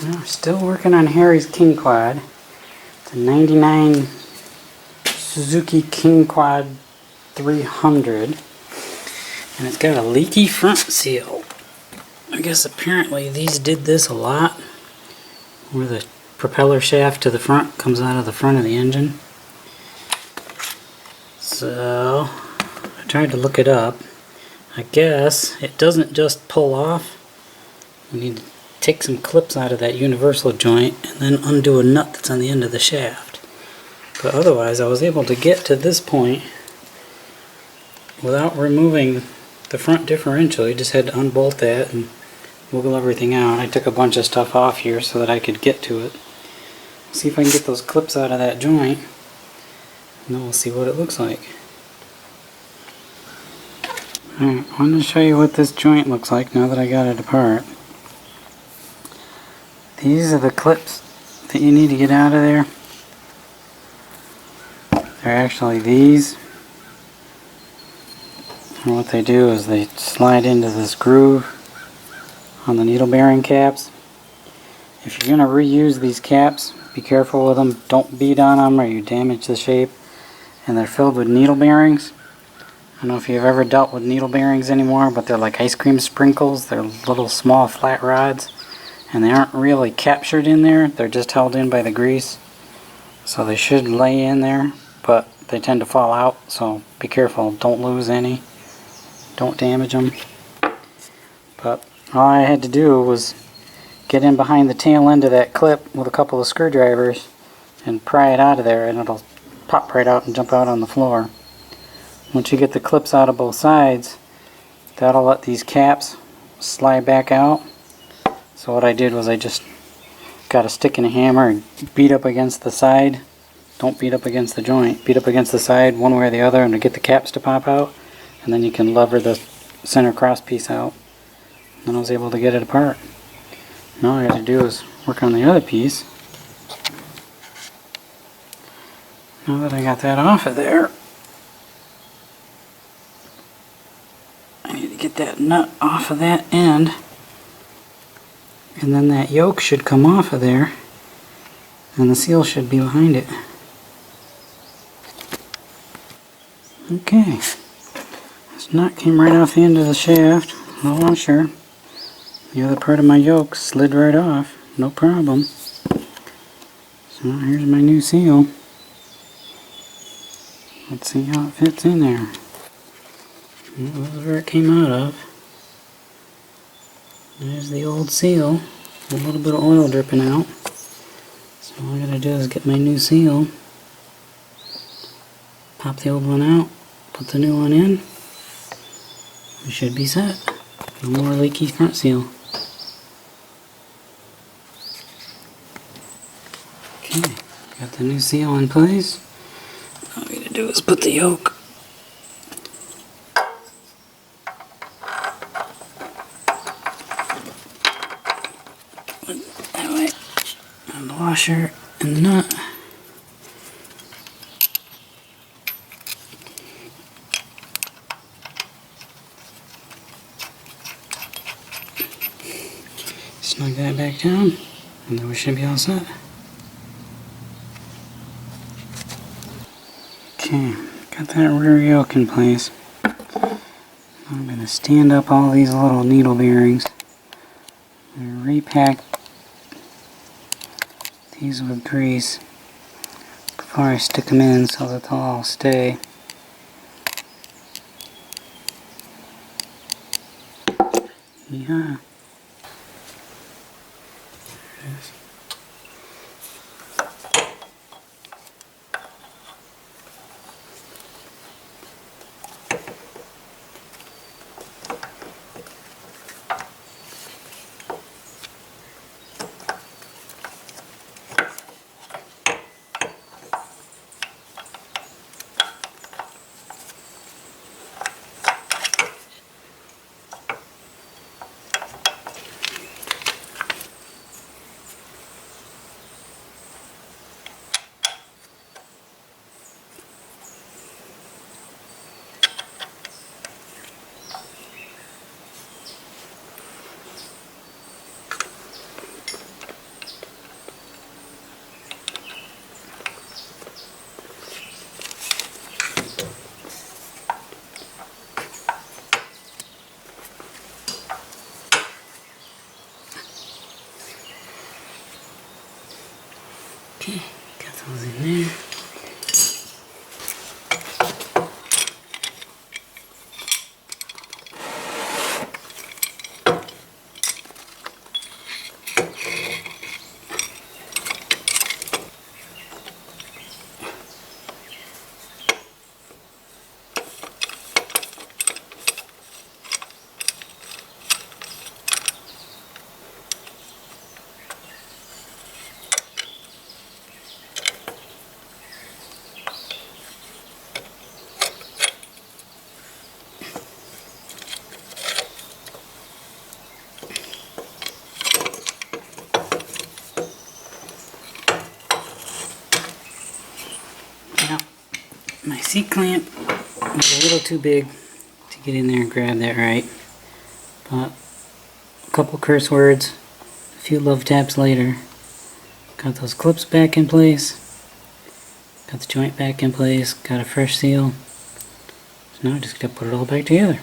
Well, still working on Harry's King Quad. It's a 99 Suzuki King Quad 300. And it's got a leaky front seal. I guess apparently these did this a lot, where the propeller shaft to the front comes out of the front of the engine. So I tried to look it up. I guess it doesn't just pull off. You need to take some clips out of that universal joint and then undo a nut that's on the end of the shaft. But otherwise I was able to get to this point without removing the front differential. You just had to unbolt that and wiggle everything out. I took a bunch of stuff off here so that I could get to it. See if I can get those clips out of that joint, and then we'll see what it looks like. Alright, I wanted to show you what this joint looks like now that I got it apart. These are the clips that you need to get out of there. They're actually these. And what they do is they slide into this groove on the needle bearing caps. If you're going to reuse these caps, be careful with them. Don't beat on them or you damage the shape. And they're filled with needle bearings. I don't know if you've ever dealt with needle bearings anymore, but they're like ice cream sprinkles. They're little small flat rods. And they aren't really captured in there. They're just held in by the grease. So they should lay in there, but they tend to fall out. So be careful. Don't lose any. Don't damage them. But all I had to do was get in behind the tail end of that clip with a couple of screwdrivers and pry it out of there, and it'll pop right out and jump out on the floor. Once you get the clips out of both sides, that'll let these caps slide back out. So what I did was I just got a stick and a hammer and beat up against the side. Don't beat up against the joint. Beat up against the side one way or the other and to get the caps to pop out. And then you can lever the center cross piece out. And I was able to get it apart. Now all I got to do is work on the other piece. Now that I got that off of there, I need to get that nut off of that end. And then that yoke should come off of there. And the seal should be behind it. Okay. This nut came right off the end of the shaft. No washer. The other part of my yoke slid right off. No problem. So here's my new seal. Let's see how it fits in there. This is where it came out of. There's the old seal. A little bit of oil dripping out. So all I gotta do is get my new seal. Pop the old one out. Put the new one in. We should be set. No more leaky front seal. Okay, got the new seal in place. All we gotta do is put the yoke that way, and the washer and the nut. Snug that back down, and then we should be all set. Okay, got that rear yoke in place. I'm going to stand up all these little needle bearings and repack these with grease before I stick them in so that they'll all stay. Yeah. There it is. Okay, got those in there. Now, my seat clamp was a little too big to get in there and grab that right, but a couple curse words, a few love taps later, got those clips back in place, got the joint back in place, got a fresh seal, so now I just gotta put it all back together.